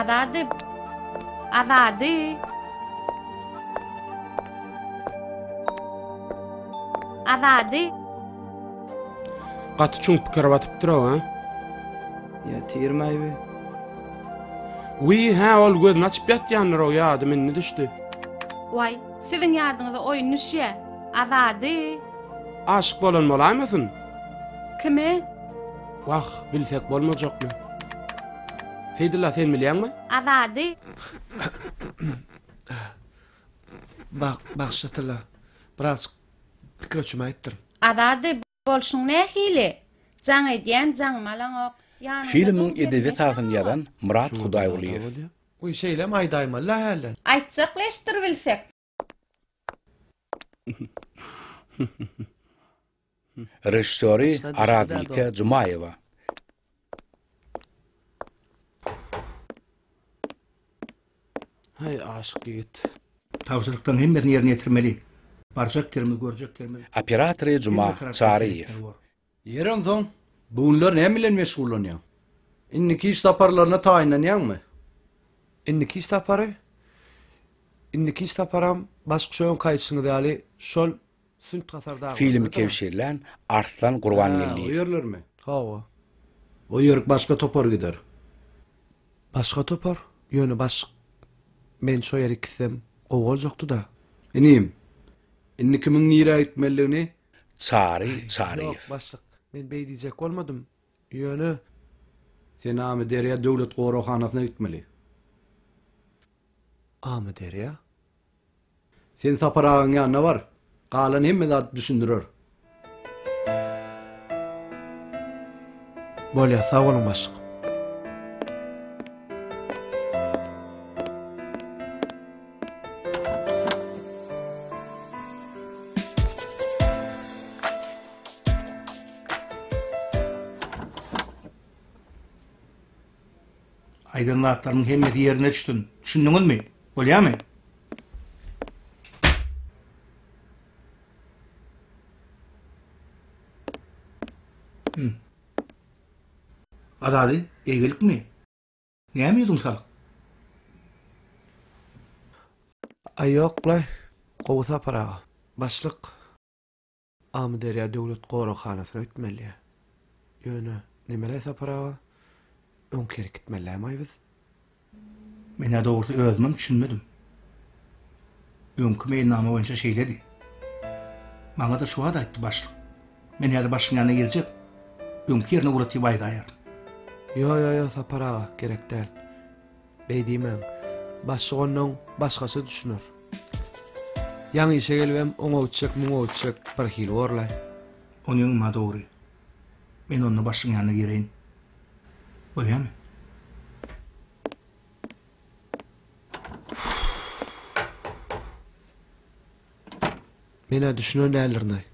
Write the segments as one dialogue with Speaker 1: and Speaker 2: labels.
Speaker 1: Azady. Azady. Azady.
Speaker 2: Gaty çuň pikir batyp durab ha.
Speaker 3: Ya tirmäýbi.
Speaker 2: Wi ha ol gözüni açyp ýatýanlar o ýady menne düşdi.
Speaker 1: Vay, siziň ýadyňyza oýun düşýä. Azady.
Speaker 2: Aşyk bolan bolaýmasyn?
Speaker 1: Kime?
Speaker 2: Wah, bilsek bolmajakmy? Seydilla sen bilýänmi?
Speaker 1: Azady.
Speaker 4: Bak şatala. Biraz pikir öçüme aýtdyr.
Speaker 1: Azady bolşuň nähili? Jaň edýän jaň malaňok.
Speaker 5: Filmin edebi tarafından Murat Hudaýoğluýew.
Speaker 4: Uy şeýle maýdaýma la halen.
Speaker 1: Aýtjakleşdir bilsek.
Speaker 5: Rejissöri Aradika Jumayewa.
Speaker 2: Hay aşyk git.
Speaker 6: Tawşyrykdan hemmesini ýerine ýetirmeli. Barjaklarymyzy görjeklerimiz.
Speaker 5: Operatöri Juma Çaryýew.
Speaker 3: Ýeren soň, bunlar näme bilen meşgullanýar? Inniki iş taparlaryna taýinlanýarmy?
Speaker 4: Inniki istapary? Inniki istaparam başgaşoň kaýçyny däli şol sünt gasarda.
Speaker 5: Filmi kevşirilen Arslan Gurbanyýly.
Speaker 3: O ýerlermi?
Speaker 4: Hawa.
Speaker 3: O ýerek başga topar gider.
Speaker 4: Başga topar? Ýöne baş. Men şo ýere gitsem, gowgaljokdy da.
Speaker 3: Inim. Inniki miň nire aýtmalygyny
Speaker 5: Çaryýew.
Speaker 4: Yok başlyk. Men beýdijek bolmadym. Ýöne
Speaker 3: sen amy derýa döwlet gorakhanasyna gitmeli.
Speaker 4: amy derýa.
Speaker 3: Sen saparagyň ýanyna bar. Galan hemme zat düşündirer.
Speaker 4: Bolýa, sag bolun başlyk.
Speaker 6: Aydınlatlarımın hemmeti yerine düştün. Düşündüňizmi mi? Bolýarmy? Azady, egelikmi? Näme ýedin sal?
Speaker 4: Ay yok lay. Gowsa para. Başlyk. Amy derýa döwlet gorakhanasyna gitmeli. Ýöne nimele sapara? Öňkeri gitmeliýärmiz?
Speaker 6: Men dogry özüm düşünmedim. Öňkü meýnama boýunça şeýledi. Maňa da şu wagt aýtdy başlyk. Men ýa-da başyň ýanyna girjek. Öňkü ýerine uratyp aýdaýar.
Speaker 4: Yo sapara gerek däl. Beýdimen. Başygynyň başgasy düşünür. Ýaňy işe gelibem oňa uçak, muňa uçak bir hil borlay.
Speaker 6: Onuň ma dogry. Men onu başyň ýanyna gireýin. Bolýarmy?
Speaker 4: Mene düşünen dälirni.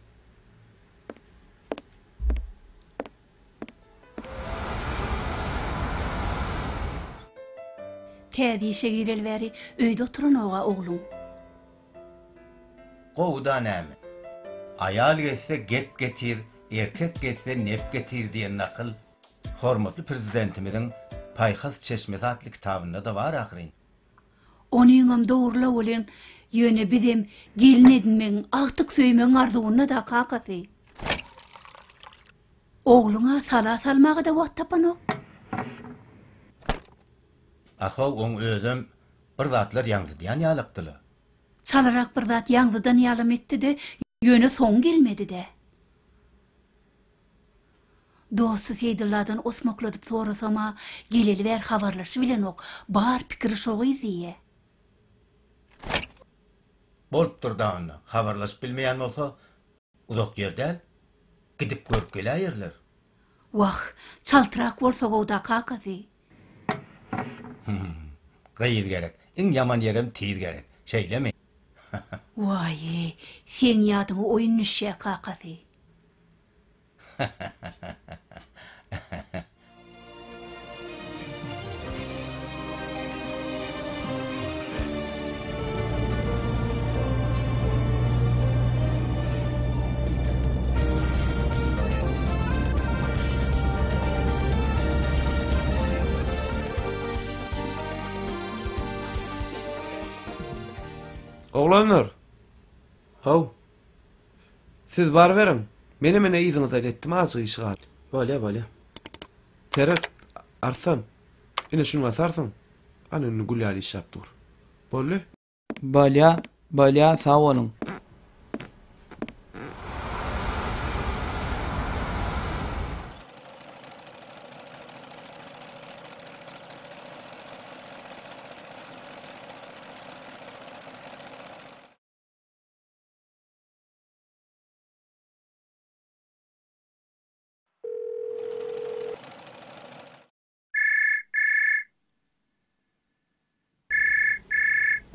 Speaker 7: Täze işe girelbäri öýde oturan oga oglum.
Speaker 8: Gowda näme? Ayal gelse gep getir, erkek gelse nep getir diýen nakyl hormatly prezidentimiziň Paýhas Çeşmesi adly kitabynda da bar ahyryn.
Speaker 7: Onyňam dogurla bolen ýöne bizim gelin edinmeň, agtyk söýmeň arzuwyna da kakasy. Ogluňa sala salmagy da wagt tapanok.
Speaker 8: Ahaw oň özüm bir zatlar ýaňsydan ýalykdyly.
Speaker 7: Çalarak bir zat ýaňsydan ýalym etdi de ýöne soň gelmedi de. Dosty Seýdulladan osmakladyp sorasama geleli ber habarlaşy bilen ok bar pikiri şogy diýe.
Speaker 8: Bolup durdan habarlaşyp bilmeýän bolsa, uzak ýerden gidip görüp gelýärler.
Speaker 7: Wah, çaltyrak bolsa gowda kakasy.
Speaker 8: Gyýyr gerek. Iň ýaman ýerim tiýir gerek. Şeýlemi?
Speaker 7: Vay, sen ýadyňy oýun düşýär kakasy.
Speaker 4: Oglanlar,
Speaker 2: Haw,
Speaker 4: siz bar verin. Meni mene iziňizden etdim azyk işi gal.
Speaker 2: bolýa.
Speaker 4: Teret, Arsan. Ine şunu asarsan. Anını gulali iş yapdyr. Bolly?
Speaker 9: Balya sağ olun.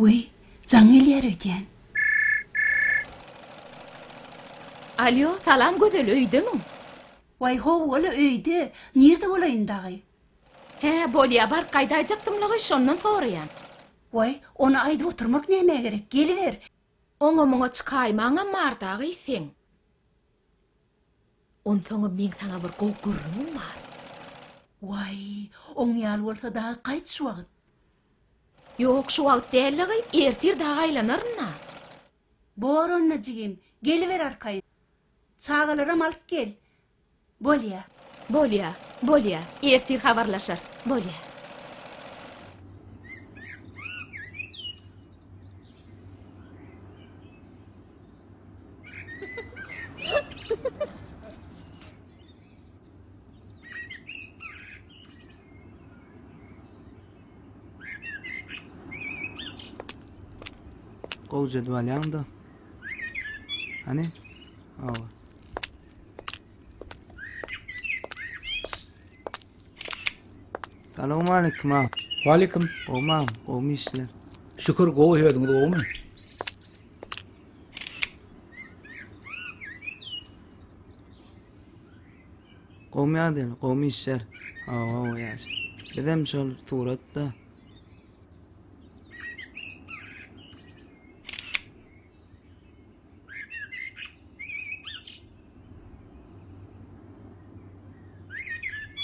Speaker 7: Uy, Caňyl ödýän.
Speaker 1: Alo, salam gözel öýdemi?
Speaker 7: Way ho, ola öýde. Nirde olaýyndagy?
Speaker 1: He, bolýa bar gaýdajaktymlygy şondan soraýan.
Speaker 7: Way, onu aýdyp oturmak näme gerek? Geliver.
Speaker 1: Oňa muňa çykaýmaňa mardagy sen. Onsoňa men saňa bir gowgurrumum bar.
Speaker 7: Way, oň ýaly bolsa daha gaýt şu wagt.
Speaker 1: Ýok, şu wagt dälligi ertir daha aýlanarna.
Speaker 7: Bor onna jigim. Geliver arkaýyn. Çağalaram alyp gel. Bolýa.
Speaker 1: Bolýa. Ertir habarlaşar. Bolýa.
Speaker 10: Gow jedwal ýa-da. Hani? Awa. Salamu aleykum ha.
Speaker 5: Waleyküm.
Speaker 10: Omam, omisler.
Speaker 5: Şükür gowy hedin dogmy.
Speaker 10: Qowmyadel, qowmisler. Awa ýaşy. Bedem şol suratda.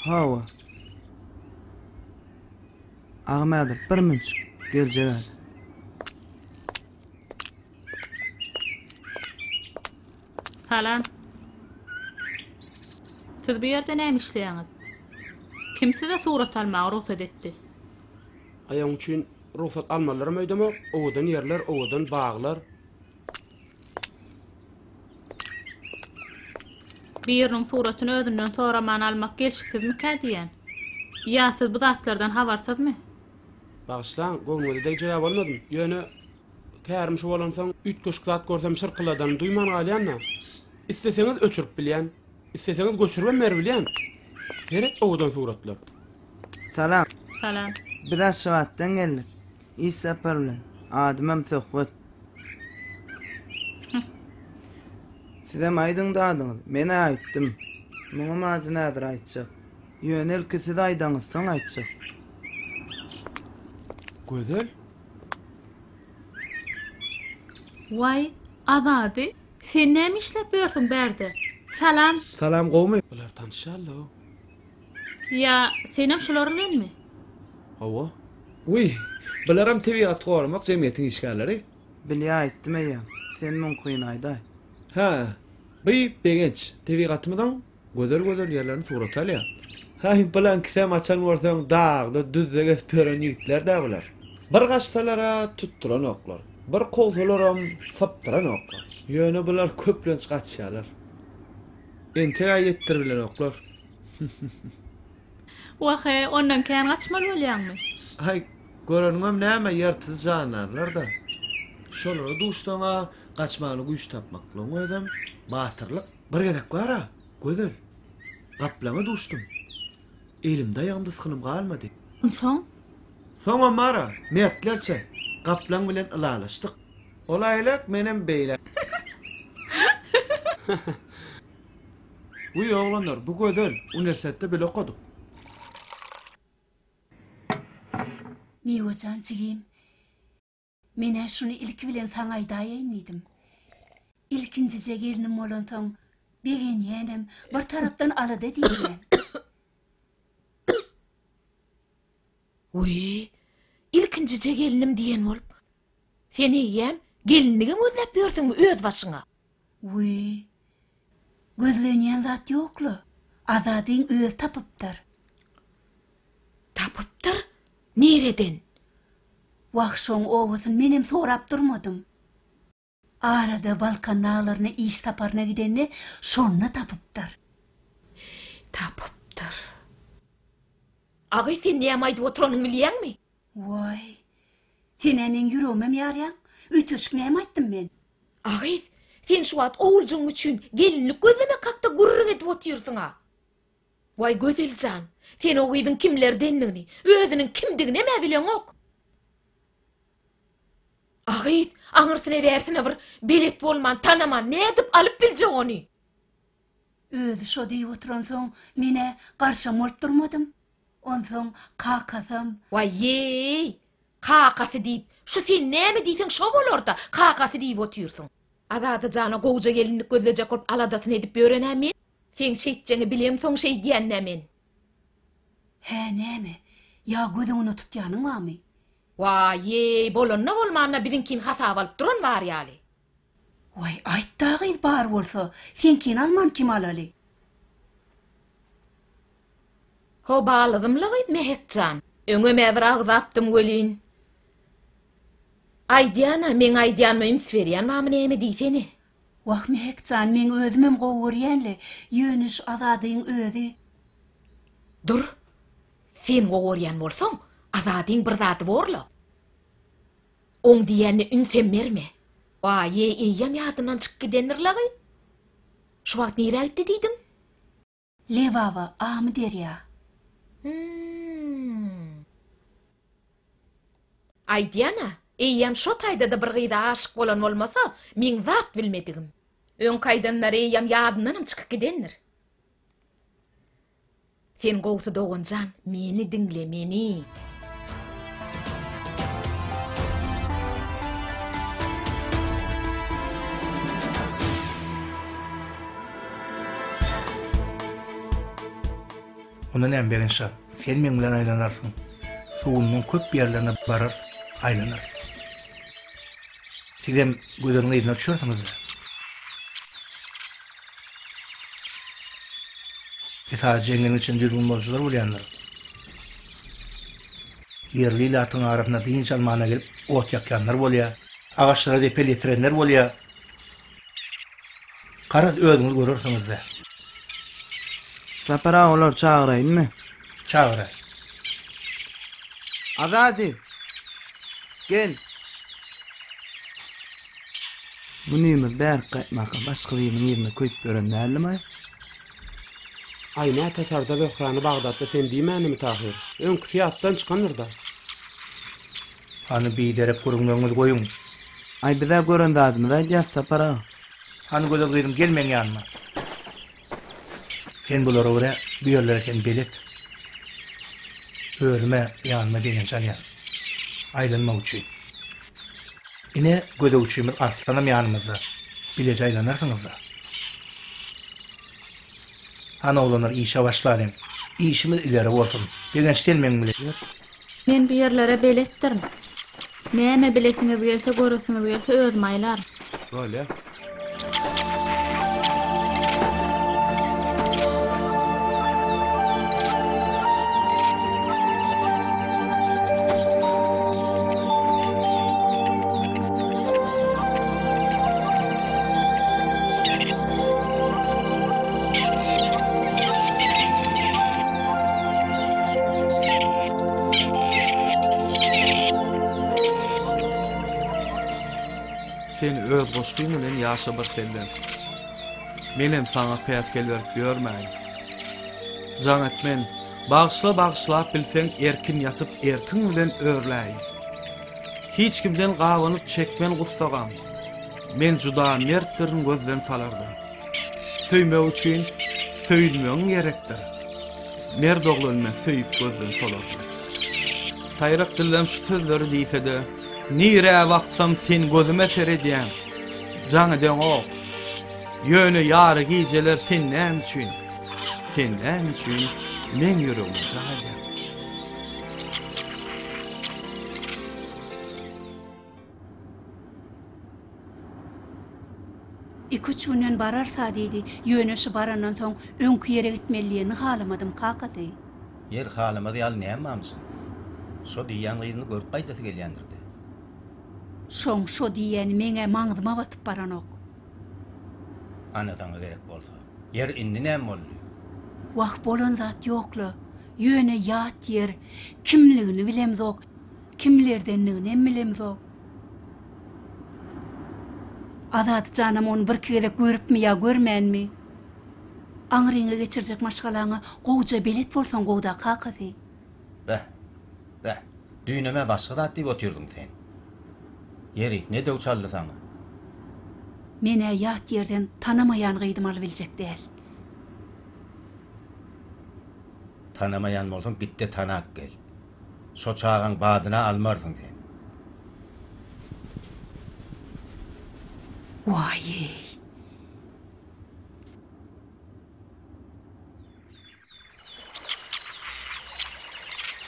Speaker 10: Hawa. Ahmedir, bir münç. Gel Celal.
Speaker 11: Salam. Siz bu ýerde näme işleýäňiz? Kim size surat almagy ruhsat etdi?
Speaker 2: Aýaň üçin ruhsat almalarym öýdemek, owadan yerler, owadan baglar.
Speaker 11: Biriniň suratyny özünden soraman almak gelşiksizmi diýen? Ýa siz bu zatlardan habarsızmy?
Speaker 2: Bagyşlan, goňmada jogap almadym. Ýöne kärmiş bolansaň, ütköşk zat görsem şyrkyladan duýman galýanna. İsteseňiz öçürip bilýän, isteseňiz göçürip merbilýän. Gerek owadan suratlar.
Speaker 10: Salam.
Speaker 11: Salam.
Speaker 10: Biraz şevatdan geldik. İsapar bilen. Adymam Söhbet. Size maýdyň dadyňyz. Men aýtdym. Muňa mazy nädir aýtjak? Ýönel kisi de aýdaňyz soň aýtjak.
Speaker 2: Gözel.
Speaker 11: Vay, azady. Sen näme işläp ýörsiň berde? Salam.
Speaker 4: Salam gowmy?
Speaker 2: Bular tanışýarlar.
Speaker 11: Ya senem şular bilenmi?
Speaker 2: Hawa.
Speaker 4: Uy, bilerim tebiat gormak jemgyýetiň işgärleri.
Speaker 10: Bilýä aýtdym eýe. Sen muň kuýun aýday.
Speaker 4: Ha, bir begenç tebiatymydan gözel ýerlerini surat alýar. Ha, bilen kisem açan bolsaň dagda düzde gesperen ýigitler de bular. Bir gaçtalara tutturan oklar. Bir kozalaram saptıran oklar. Ýöne bular köplenç gaçýarlar. Ente aýetdir bilen oklar.
Speaker 11: Wahe, ondan kän gaçmal bolýarmy?
Speaker 4: Ay, göreniňem näme ýertiz janarlar da. Şolara duşdaňa gaçmaly güýç tapmaklyň ödem, batyrlyk bir gerek bar ha. Gözel. Gaplaňa duşdum. Elimde ýagymda sykynym galmady.
Speaker 11: Soň?
Speaker 4: Soňa mara, mertlerçe gaplaň bilen ilalaşdyk. Olaýlak menem beýle. Uy oglanlar, bu gözel uniwersitetde bile okudyk.
Speaker 7: Miwajan jigim. Mene şunu ilki bilen saňa aýdaýaýmydım. İlkinjije gelinim bolansoň, begen ýenem bir tarapdan alada diýen.
Speaker 1: Uy, ilkinjije gelinim diýen bolup. Seni ýem
Speaker 12: Gelinligiň özläp ýörsiňmi öz başyňa?
Speaker 7: Uy, gözlenýän zat ýoklu. Azadyň öz tapypdyr.
Speaker 12: Tapypdyr? Nereden?
Speaker 7: Wagşoň owasyny menem sorap durmadym. Arada Balkan nağlaryna iş taparna gidenni şonna tapypdyr.
Speaker 12: Tapypdyr. Agy sen näme aýdyp oturanyň bilýärmi?
Speaker 7: Vay, sen hemen ýüregime ýarýan? Ütüşk näme aýtdym men?
Speaker 12: Agy, sen şu wagt owuljuň üçin gelinlik gözlemek hakda gurrun edip oturýarsyň. Vay gözeljan, sen o gyzyň kimlerdenligini, özüniň kimdigini näme bilýän ok? Agy, aňyrsine bersine bir belet bolman, tanaman, ne edip alyp biljek ony?
Speaker 7: Özü şo diýip oturan soň mene garşam bolup durmadym. Onsoň kakasam.
Speaker 12: Vay yey, kakasy diýip, şu sen näme diýsen şo bolarda, kakasy diýip oturýarsyň. Azada jana gowja gelinlik gözlejek bolup aladasyny edip ýörenämi? Sen şeýtjeni bilem soň şeý diýennämen.
Speaker 7: He näme? Ya gözüňi tutýanyň mamy?
Speaker 12: Vay yey, bolonna bolmanna biziňkin hasap alyp duran bar ýaly.
Speaker 7: Vay aýtdagy bar bolsa, senkin alman kim alaly?
Speaker 12: Ho balygymlygy Mehekjan. Öňüme bir agzapdym welin. Aýdýana, men aýdýanma inferiýan mamy näme diýseni?
Speaker 7: Wah Mehekjan, men özümem gowurýanly, ýöniş azadyň özi.
Speaker 12: Dur. Sen gowurýan bolsaň, azadyň bir zaty borla. Oň diýeni ünsem berme. Vay, eýýam ýadymdan çykyp gidenirligi. Şu wagt nere aýtdy diýdim?
Speaker 7: Levava, amy derýa.
Speaker 12: Aýdýana, eýýam şo taýda da bir gyýda aşyk bolan bolmasa, men zat bilmedigim. Öň kaýdanlar eýýam ýadymdan çykyp gidendir. Sen gowsy doganjan, meni dinle, meni.
Speaker 6: Ondan hem berinşa, sen men bilen aýlanarsın. Suwunyň köp ýerlerine barar, aýlanarsın. Sizem gözüňiň ýerine düşürsiňiz. Esa jengin için düzgün bolşular bolýanlar. Yerli ilatyň arasyna diň çalmana gelip ot ýakýanlar bolýar, agaçlara depel ýetirenler bolýar. Garaz özüňiz görürsiňiz.
Speaker 10: Sapara olar çağırayınmı?
Speaker 6: Çağıray.
Speaker 10: Azadi. Gel. Bu neymi bär gaýtmaka başga biriniň ýerine köýüp gören dälmi?
Speaker 2: Aýna tasarda Böhrany Bagdatda sen diýmänimi Tahir? Öňkü fiýatdan çykandyr da.
Speaker 6: Hani biderek görünmeginiz goýun.
Speaker 10: Ay bize gören dadmy da ýa sapara.
Speaker 6: Hani gözel gyýdym gelmeň ýanyma. Sen bulara göre bu yerlere sen belet. Örme ýanyma diýençan ýa. Aýlanmak üçin. Ine göde üçin arslanam ýanymyzda. Bileje aýlanarsyňyz da. Ana olanlar işe başlarım. İşimiz ileri bolsun. Begençdelmeň bilen.
Speaker 11: Men bu yerlere beletdirim. Näme biletiňiz gelse, göresiňiz gelse özüm aýlar.
Speaker 2: Böyle.
Speaker 4: Sen öz goşgyň bilen ýaşa bir senden. Menem saňa päskel berip ýörmäýin. Jaňat men bagşla bilseň erkin ýatyp erkin bilen örläýin. Hiç kimden gawanyp çekmen gussagam. Men juda mertdirin gözden salardy. Söýmek üçin söýülmeň gerekdir. Merd oglan men söýüp gözden salardy. Taýrak dilden şu sözleri diýse-de, nire baksam sen gözüme seredýän. Jaň eden ok. Ýöne ýary gijeler senden üçin. Senden üçin men ýüregime jaň edýän.
Speaker 7: 2-3 günden bararsa dedi, yönöşü barandan soň öňkü ýere gitmeliligini halamadym kakady.
Speaker 8: Yer halamady ýaly nämämsin? Şo diýen gyzyny görüp gaýdasy gelýändirdi.
Speaker 7: Şoň şo diýeni meňe maňzyma batyp baranok.
Speaker 8: Anadan gerek bolsa. Yer inni näme boldy?
Speaker 7: Wagt bolan zat ýokly. Ýöne ýat yer, kimligini bilemzok, kimlerdenligini bilemzok. Adat canım onu bir kere görüpmi ya görmänmi? Aňryňa geçirjek maşgalaňy gowja belet bolsaň gowda kakady.
Speaker 8: Bäh. Düýneme başga zat diýip otyrdyň sen. Yeri, ne de uçaldy sana?
Speaker 7: Mene ýat yerden tanamayan gyýdym aly biljek däl.
Speaker 8: Tanamayan bolsaň gitde tanak gel. Şo çağın badyna almarsyň sen.
Speaker 7: Vay.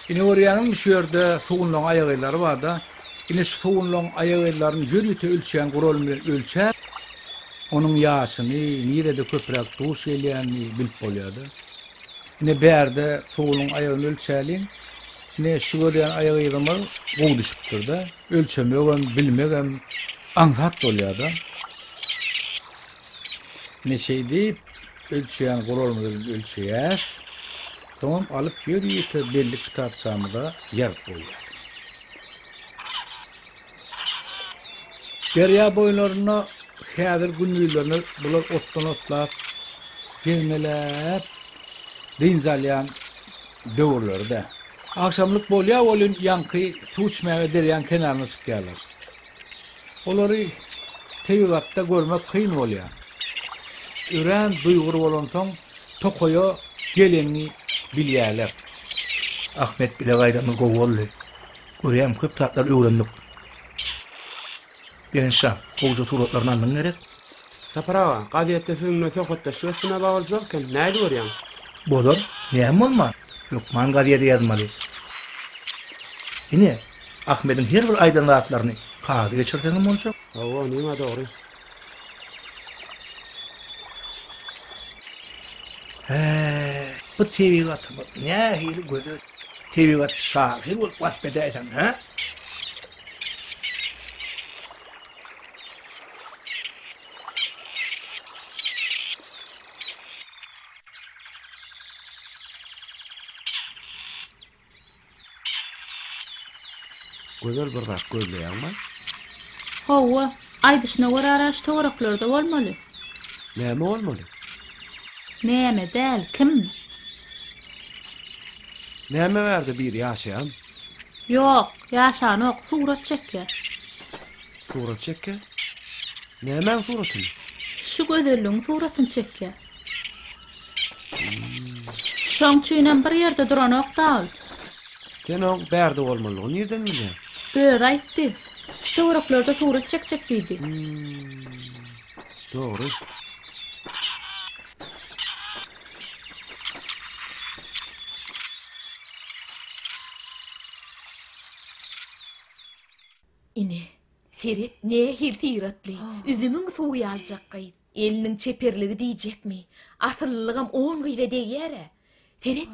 Speaker 3: Ine oryanın şu yerde suğunluğun ayağıyları var da, ine şu suğunluğun ayağıylarını yürüte ölçen kurolunu ölçer, onun yaşını, nirede köprek duş eleyeni bilip oluyordu. Ine berde suğunluğun ayağını ölçerliğin, ine şu oryan ayağıylarımı kovdu düşüptür da, ölçemeyem, bilmeyem, anzat oluyordu. Ne şey deyip, ölçeyen kurolunu ölçeyer, tamam alıp yürüyüte belli kitapçamı da yer koyar. Derya boylarına, häzir günlülerini bular ottan otlap, gezmelep, dinzalyan döwürlerde. Akşamlık bolya olun yankı su içmeye deryan kenarına sıkıyorlar. Olary teýigatta görmek kıyın bolýar. Üren duýgur bolansoň tokoyo geleni bilýärler.
Speaker 6: Ahmet bile gaýdamy gowolly. Görýän köp tatlar öwrendik. Gençler, gowja suratlaryny almaň gerek.
Speaker 2: Saparawa, gaziýetde sizinle söhbetleşýäsine baglanjak näde görýän?
Speaker 6: Bolar, näme bolma? Ýok, man gaziýede ýazmaly. Ine, Ahmet'in her bir aýdanlatlaryny kağıda geçirseňem boljak.
Speaker 2: Awa, näme dogry?
Speaker 6: Bu tebigatı bak, ne hili gözü tebigatı şahir olup vasbede eden, ha?
Speaker 4: Gözel bir zat gözleýänmi?
Speaker 11: Hawa, aýdyşyna görä araş toraklarda bolmaly.
Speaker 4: Näme bolmaly?
Speaker 11: Näme däl, kim?
Speaker 4: Näme berdi bir ýaşaýan?
Speaker 11: Ýok, ýaşanok, surat çekýär.
Speaker 4: Surat çekýär? Näme suraty?
Speaker 11: Şu gözelliň suratyny çekýär. Şoň üçin bir ýerde duranok dal.
Speaker 4: Sen o berdi bolmalygy nerden bilýär?
Speaker 11: Göz aýtdy. Şu toraklarda surat çekjek diýdi.
Speaker 4: Dogry.
Speaker 12: Ine, Ferit ne hiltiratly, üzümüň suwy aljakky, eliniň çeperligi diýjekmi? Asyllygam 10 gyýda diýýär. Ferit,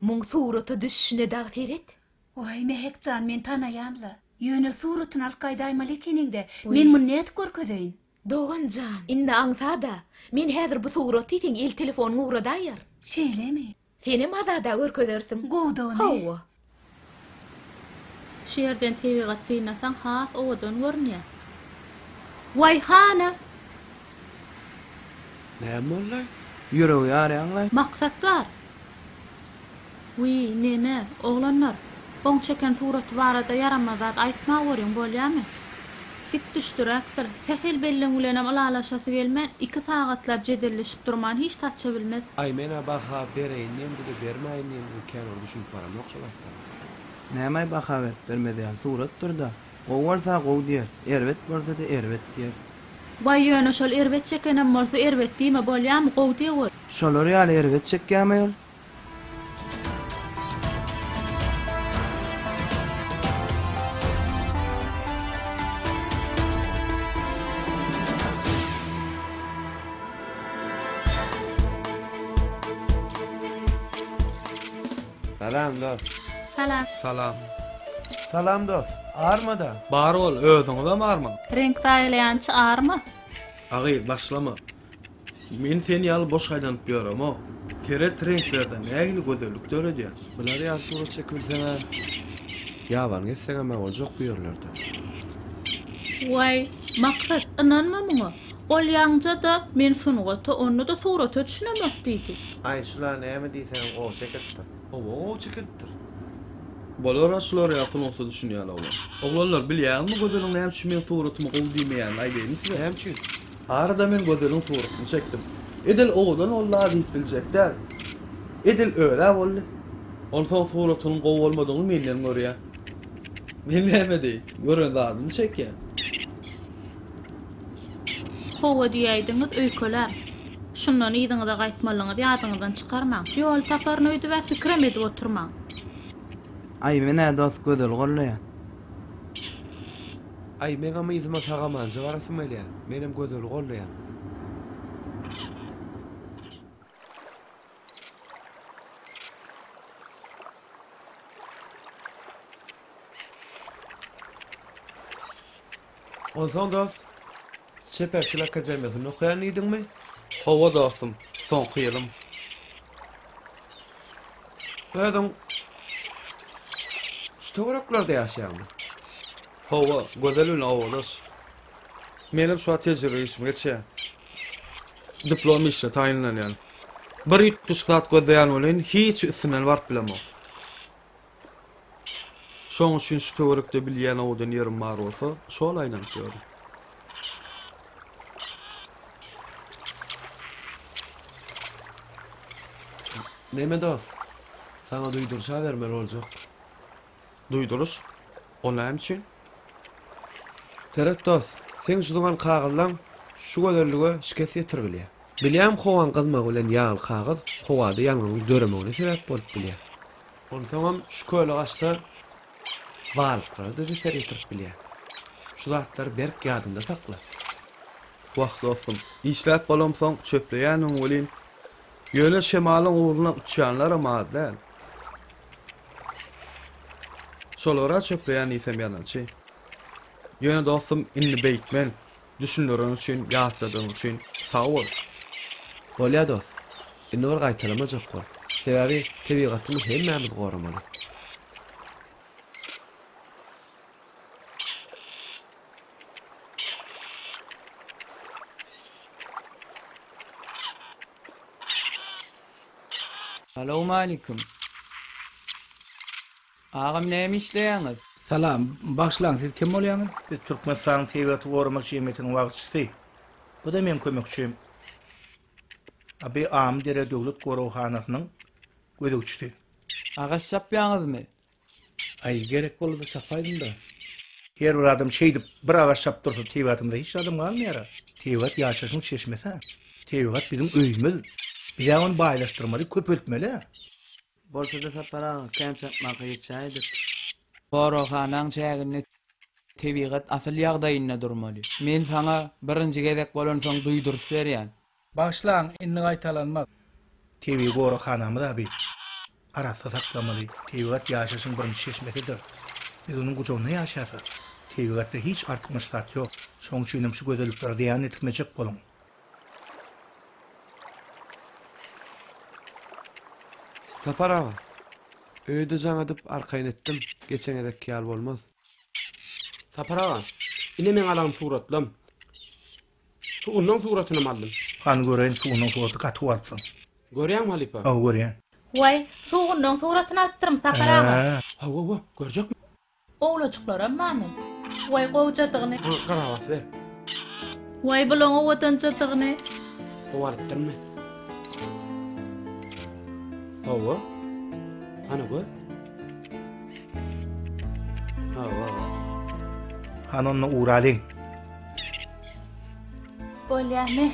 Speaker 12: muň suraty düşüşine dag Ferit.
Speaker 7: Vay mehekcan men tanayanla. Ýöne suratyny alkaýdaýmaly ekeninde, men muny net görkedeýin.
Speaker 12: Doğancan, inne aňsada, men häzir bu suraty tiň el telefonumy uradaýar.
Speaker 7: Şeýlemi?
Speaker 12: Senem azada görkezersiň.
Speaker 7: Gowda
Speaker 12: Hawa.
Speaker 11: Şu yerden tebigat synasaň has owadan görnýär. Vay hana,
Speaker 4: Näme bolýar?
Speaker 10: Ýüregi ýarýanlar.
Speaker 11: maksat bar. Wy, neme, oglanlar. Boň çeken suraty barada yaramazat aýtma görüň bolýarmy? Dik düşdüräkdir. Sehel belleň bilen alalaşasy gelmän 2 sagatlap jedelleşip durman hiç taça bilmez.
Speaker 4: Ay mena baha bereýin, nemdi bermäýin, nemdi kenar düşünüp baram ýokçulakda.
Speaker 10: Näme bahabat bermedýän suratdyr da. Gow bolsa gow diýer, erbet bolsa da erbet diýer.
Speaker 11: Vay ýöne şol erbet çekenem bolsa erbet diýme bolýarmy? Gow diýer.
Speaker 10: Şolar ýaly erbet çekýärmi?
Speaker 4: Salam dost.
Speaker 11: Salam.
Speaker 4: Salam. Salam dost. Armada. Bar ol, özüňi da marma.
Speaker 11: Renk daýlaýançy army?
Speaker 4: Agy başlama. Men seni ýaly boş aýlanyp ýöram o. Keret renklerden nägili gözellik döredýär. Bular ýa surat çekilseňe ýaban geçseňe men oljak buyurlardy.
Speaker 11: Way, maksat inanma muňa. Ol ýaňja da men sunugaty onu da surata düşünemek diýdi.
Speaker 4: Ay şular näme diýsen o çeketdir. O çeketdir. Bolar aşlar ýa-da nokta düşünýär olar. Oğlanlar bilýärmi gözeliň näme üçin men suratymy gowy diýmeýän aýdyň size. Näme üçin? Arada men gözeliň suratyny çekdim. Edil oğlan ollar diýip biljekler. Edil öýle boldy. Onsoň suratynyň gowy bolmadygyny menden görýär. Men näme diýip? Gören zadymy çekýän.
Speaker 11: Howa diýýdiňiz öýkeler. Şundan ýydyňyza gaýtmalyňyz ýadyňyzdan çykarmaň. Ýol taparny öýdüp we pikrem edip oturmaň.
Speaker 10: Ay mene dost gözel gollaýar.
Speaker 4: Ay men ama izime sagamanca barasym elýär. Menem gözel gollaýar. Ondan dost, Şeperçil Akademiýasyny okuyan idinmi? Hawa dostum, son kıyılım. Adam şu topraklarda yaşayanlar. Hawa, gözelün awadaş. Menem şu tecrübe işime geçýär. Diplom işe taýinlanýan. Bir ýetmiş saat gözleýän bolan hiç üstünden barp bilemok. Şoň üçin şu toprakda bilýän awdan ýerim bar bolsa, şol aýlanyp ýördüm. Neme dost? Sana duyduruşa vermeli olacak. Duyduruş? O näme üçin? Teret dost, sen şu dugan kağızdan şu gözellige şikayet ýetirbilýär. Bilýän howan kızmak bilen ýaly kağız, howada ýanyny döremegine sebäp bolup bilýär. Onsoňam şu köle gaçta balyklary da ýetirip bilýär. Şu zatlar berk ýadynda sakla. Wagt dostum, işläp bolamsoň çöpleýäniň bolyn. Ýöne şemalyň uğruna uçýanlar amadlar. Şolara çöpleýän isem ýanalçy. Ýöne dostum inni beýtmen, düşünlerin üçin, ýatladyň üçin sag bol. Bolýa dost. Inni bir gaýtalamajak gol. Sebäbi tebigatymyz hemmämiz goramaly.
Speaker 9: Assalamu alaykum. Ağam näme işleýäňiz?
Speaker 3: Salam, başlaň, siz kim bolýaňyz?
Speaker 6: Biz Türkmenistan tebigaty gorumak jemgyýetiniň wagtçysy. Bu da men kömekçim. Abi am dere döwlet gorowhanasynyň gödükçisi.
Speaker 9: Agaç çapýaňyzmy?
Speaker 3: Ay gerek bolsa çapaýdym da.
Speaker 6: Her bir adam şey dip bir agaç çapdyrsa tebigatymda hiç adam galmaýar. Tebigat ýaşaşyň çeşmesi. Tebigat bizim öýümüz. Bize onu baylaştırmalı, köpöltmeli.
Speaker 10: Bolsa da sapara kän çapmaky ýetýärdik.
Speaker 9: Gorowhanaň çägini tebigat asyl ýagdaýynda durmaly. Men saňa birinji gezek bolan soň duýduruş berýän.
Speaker 3: Başlaň, inni gaýtalanmak.
Speaker 6: Tebi gorowhanamy da bi. Arasa saklamaly. Tebigat ýaşaşyň birinji çeşmesidir. Biz onuň gujogyna ýaşasak. Tebigatda hiç artmışsat ýok. Şoň üçin şu gözellikleri diýan etmejek bolun.
Speaker 4: Tapar ağa. Öýde jaň edip arkaýyn etdim. Geçen edek ýal bolmaz.
Speaker 2: Tapar ağa. Ine men alan suratlam. Suundan suratyny aldym.
Speaker 6: Han gören suundan suraty gaty bolsun.
Speaker 2: Görýäňmi Halipa?
Speaker 6: O görýän.
Speaker 11: Way, sugundan suratyny attyrym saparaga.
Speaker 2: Hawa, görjekmi?
Speaker 11: Oğlacıklar ammamy? Way gowjadygyny.
Speaker 2: Garawas ver.
Speaker 11: Way bilen owatanjadygyny.
Speaker 2: Gowartdyrmy? Hawa. Ana gör. Hawa.
Speaker 6: Hanonny uğralyň.
Speaker 11: Bolýarmy?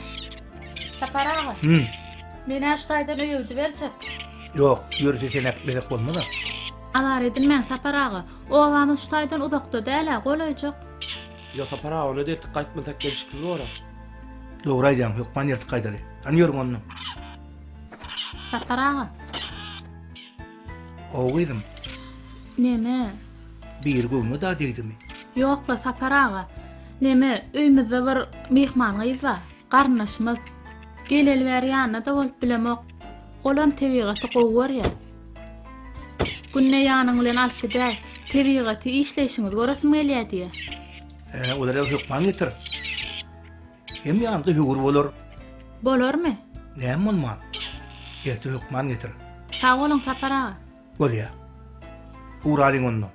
Speaker 11: Saparaga. Men aştaýdan öýüdi berjek.
Speaker 6: Yok, yürüse sen etmesek bolmaz.
Speaker 11: Alar edilmän saparaga. O awamy ştaýdan uzakda däl, golayjak.
Speaker 2: Ya sapara onu derti gaýtmasak gelişikli bora.
Speaker 6: Dogry aýdýan, yok man ýerti gaýdary. Anýarym onu.
Speaker 11: Saparaga.
Speaker 6: Oğuydum.
Speaker 11: Neme?
Speaker 6: Bir göňe da deýdimi?
Speaker 11: Ýokla Sapar aga. Neme, öýümizde bir mehmangyz bar. Garnaşymyz. Geleli bäri ýanyna da bolup bilemok. Olam tebigaty gowar ya. Günne ýanyň bilen alyp gidäk. Tebigaty işleýişiňiz görasym gelýärdi.
Speaker 6: Olara hukman getir. Hem ýandy hügur bolar.
Speaker 11: Bolarmy?
Speaker 6: Näme bolman? Erti hukman getir.
Speaker 11: Sag bolun Sapar aga.
Speaker 6: Bolýa. Uralyň onu.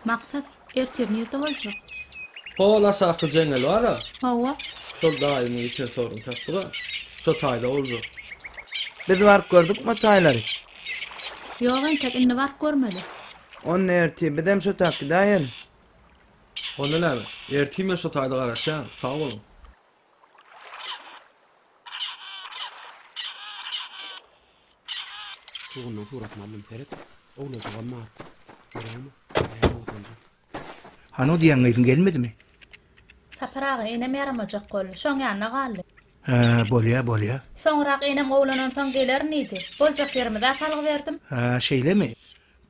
Speaker 11: Maksat erterniyete boljak.
Speaker 4: Ola sakı jengel wara.
Speaker 11: Hawa.
Speaker 4: Şol daýymy ýeten sorun tapdyga. Şo taýda boljak.
Speaker 10: Biz bark gördükmi taýlary?
Speaker 11: Ýok, entek inni bark görmeli.
Speaker 10: On erti bizem şo takdy daýyl.
Speaker 4: Onda näme? Ertime şo taýda garaşan. Sag bolun.
Speaker 2: Suğundan suratını aldım Ferit. Oğlan soğan var. Göreyim.
Speaker 6: Hano diýen gelmedi mi?
Speaker 11: Sapar aga enem yaramajak gol. Şoň ýanyna galdy.
Speaker 6: Bolýa.
Speaker 11: Soňrak enem oglanan soň gelernidi. Boljak ýerime da salyg berdim.
Speaker 6: Şeýlemi?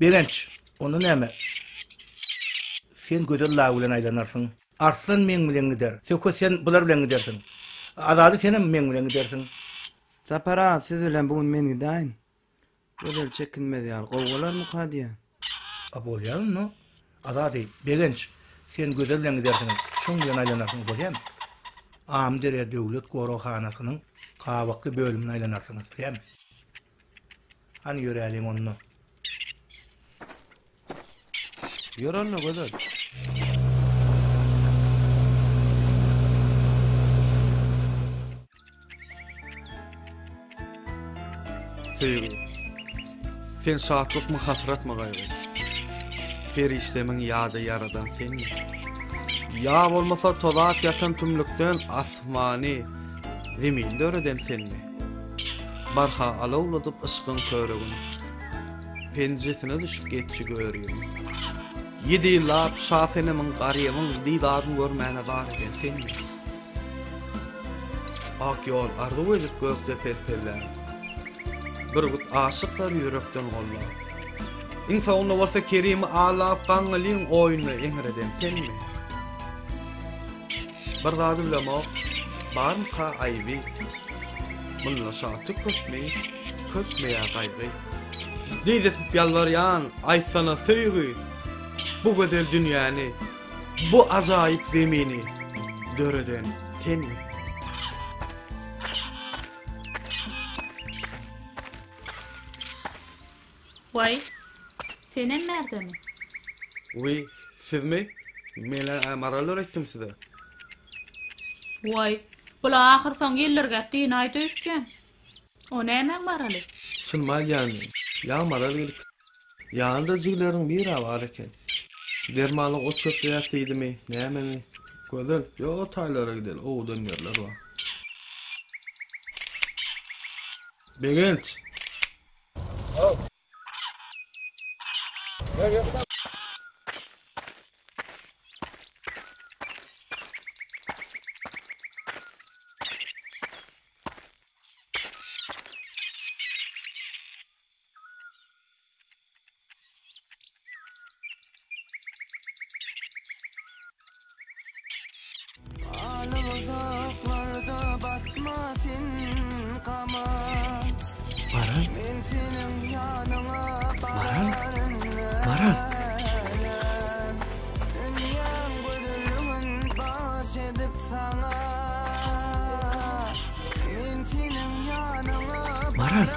Speaker 6: Berenç, onu näme? Sen gödel law bilen aýlanarsyň. Arslan men bilen gider. Sökö sen bular bilen gidersiň. Azady senem men bilen gidersiň.
Speaker 10: Sapar aga siz bilen bugün meni daýyn. Gödel çekinmedi ýaly. Gowgalar mı kadiýan?
Speaker 6: Bolýar no? Azady, berenç, sen gödel bilen gidersiň. Şoň bilen aýlanarsyň bolýarmy? Amdere döwlet gorohanasynyň kabakly bölümine aýlanarsyňyz, bilýärmi? Hani ýöräliň onu.
Speaker 4: Ýörenle gödel. Sevgi. Sen saatlık mı hasrat mı gaýry? Periştemiň ýady yaradan senmi? Ya bolmasa tozap ýatan tümlükden asmany zemin döreden senmi? Barha alawladyp ışkyň köregin penjesine düşüp getçi görýär. Ýedi ýyllap şasenemiň garyamyň didaryny görmäne bar eden senmi? Ak ýol ardy welip gökde pelpeller. Bir gut aşyklar ýürekden gollar. Insa onu bolsa Kerim alap gaňlyň oýuny eňreden senmi? Bir zady bilemok, barmka aýby. Mulla şaty köpmeýä gaýry. Diýip ýalvarýan aýsana söýgü. Bu gözel dünýäni, bu ajaýyp zemini döreden senmi?
Speaker 11: Vay, senem närdemi?
Speaker 4: Uy, sizmi? Mele maralar ettim size.
Speaker 11: Vay, bula ahir soň ýyllar gatdyň aýdy ötken. O näme maraly?
Speaker 4: Şunma ýany. Ya maral gelip. Ýanda jigleriň bir bar eken. Dermaly o çöpde ýasydymy, näme? Gözel, yo taýlara gidel, o dönýärler bar. Begenç. Gel. Maral.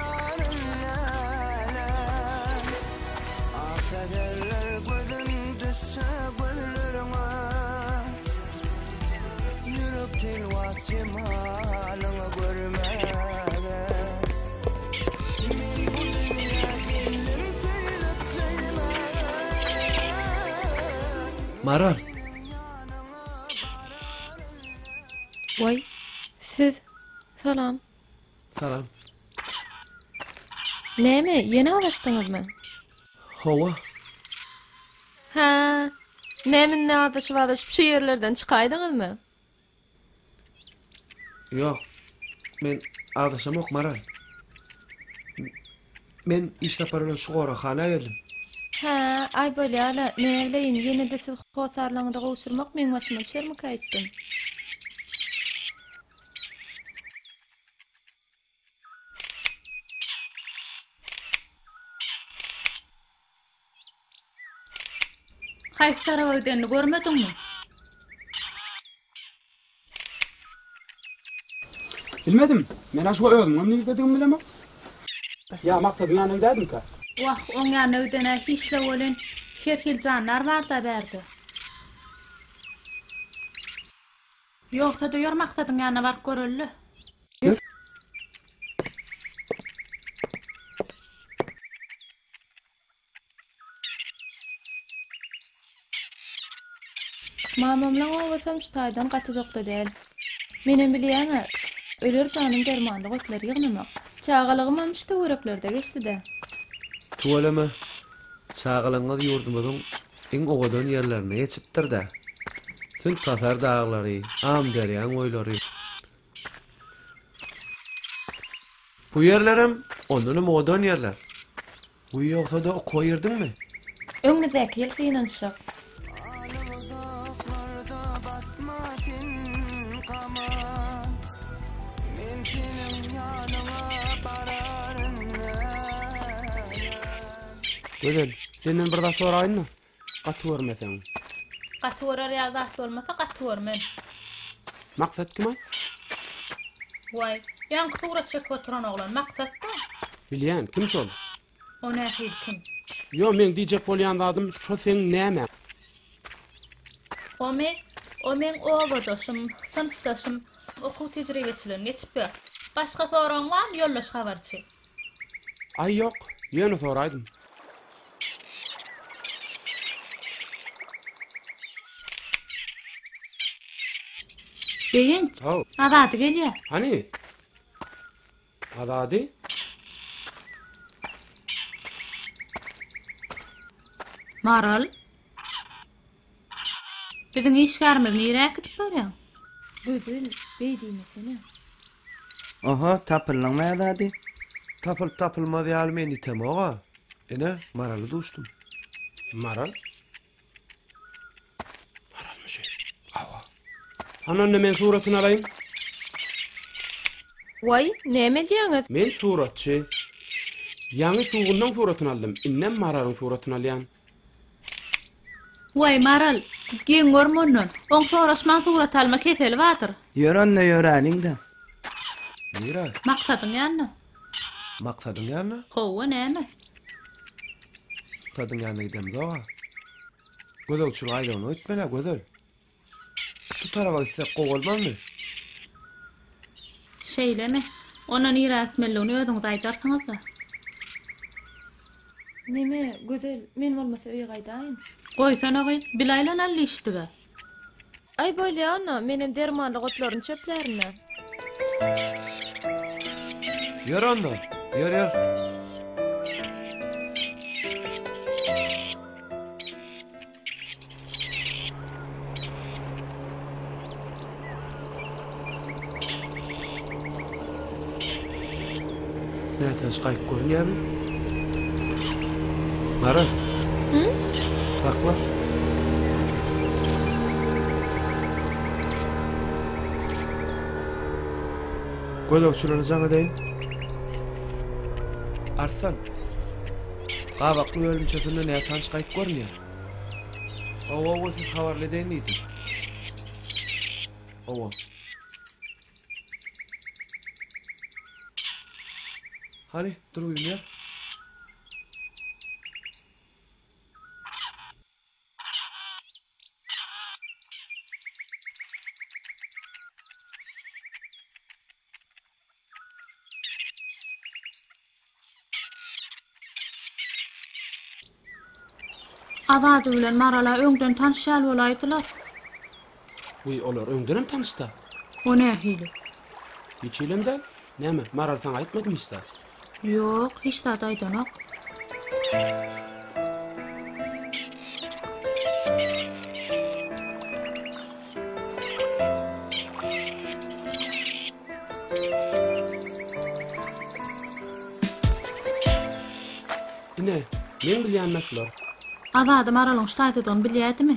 Speaker 4: Maral.
Speaker 13: Vay, siz. Salam.
Speaker 4: Salam.
Speaker 13: Näme, yeni alaşdyňyzmy?
Speaker 4: Hova.
Speaker 13: Ha, näme adaşyp şu ýerlerden çykaýdyňyzmy?
Speaker 4: Yok. Men adaşamok Maral. Men iştaparlan şugora xana geldim.
Speaker 13: Ha, ay bolýala, näleýin, ýene-de siz hosarlaňyda gowşurmak meň başyma şermi kaýtdy.
Speaker 11: Haýsy tarafa gidenini görmediňmi?
Speaker 2: Bilmedim. Men aşu özüm ne dedim bilemem. Ya maksadyň ýanyna gidedim ka.
Speaker 11: Wah, oň ýanyna gidene hiçle bolan her hil janlar bar da berdi. Ýoksa doýar maksadyň ýanyna barıp görelli.
Speaker 13: Mamamla owarsam ştaýdan gatyzokda däl. Menem bilýäňe, öler janyň dermanlyk otlar ýygnamak. Çağalygym işte öreklerde geçdi-de.
Speaker 4: Tuvalama. Çağalaňyz ýurdumyzyň iň owadan ýerlerine geçipdir-de. Sen tasar dağlary, am derýän oýlary. Bu ýerlerim ondan owadan ýerler. Bu ýoksa da koýyrdyňmy?
Speaker 13: Öňüňdäki ýel synanşyk.
Speaker 2: Güzel. Senden bir daha soraýyn. Gaty görmeseň.
Speaker 11: Gaty görer ýa-da bolmasa gaty görmen.
Speaker 2: Maksat kime?
Speaker 11: Vay, ýa-da surat çekip oturan oglan maksatda.
Speaker 2: Bilýän, kim şol?
Speaker 11: Ona hil kim?
Speaker 2: Yo, men diýjek bolýan zadym şo seň näme?
Speaker 11: O men owadoşym, sınıfdaşym, okuw tejribeçilerini geçipdir. Başga soraň barmy ýollaş habarçy?
Speaker 2: Ay ýok, ýöne soraýdym.
Speaker 11: Beýin. Adady gelýär.
Speaker 2: Hani? Adady?
Speaker 11: Maral. Biziň işgärimiz nirä gidip barýar?
Speaker 13: Gözel, beýdime seni.
Speaker 10: Oha, tapylanma Adady.
Speaker 4: Tapılmaz ýaly men ditem oga. Ene Maraly duşdum.
Speaker 2: Maral? Maralmyşy. Awa. Ananna men suratyny alaýyn.
Speaker 13: Vay, näme diýäňiz?
Speaker 2: Men suratçy. Ýany suwundan suratyny aldym. Innem Maralyň suratyny alýan.
Speaker 11: Vay Maral, giň görmenden. Oň soraşman surat alma keseli batyr.
Speaker 10: Ýörenle ýöräliň-de.
Speaker 4: Nira?
Speaker 11: Maksadyň ýanyna.
Speaker 4: Maksadyň ýanyna?
Speaker 11: Howa näme?
Speaker 4: Tadyň ýanyna gidem doga. Gözel çul aýlanyp ötmele gözel. Şu tarafa gitsek gowalmamy?
Speaker 11: Şeýleme. Ona nirä etmeliňi özüňiz aýdarsyňyz da.
Speaker 13: Neme, gözel, men bolmasa öýe gaýdaýyn.
Speaker 11: Goýsana goý, bilaýlan ally işdige.
Speaker 13: Ay bolýana, menem dermanlyk otlaryň çöplerini.
Speaker 4: Ýör onda, ýör. Nätaş gaýyp görnýärmi? Maral. Sakla. Gödökçülere jaňa deýin. Arsan. Gabakly ölümçesinde näme tanış gaýyp görnýär? Owa siz habarly deýnidi. Owa. Hani dur uyuyor.
Speaker 11: Azady bilen marala öňden tanışýal bolaýdylar.
Speaker 2: Uy, olar öňdenem tanışda.
Speaker 11: O nähili?
Speaker 2: Hiç ilimden. Näme? Maral taň aýtmadym ista.
Speaker 11: Ýok, hiç zat aýdanok.
Speaker 2: Ine, men bilýän şular.
Speaker 11: Azady maralyň ştaýdydan bilýärmi?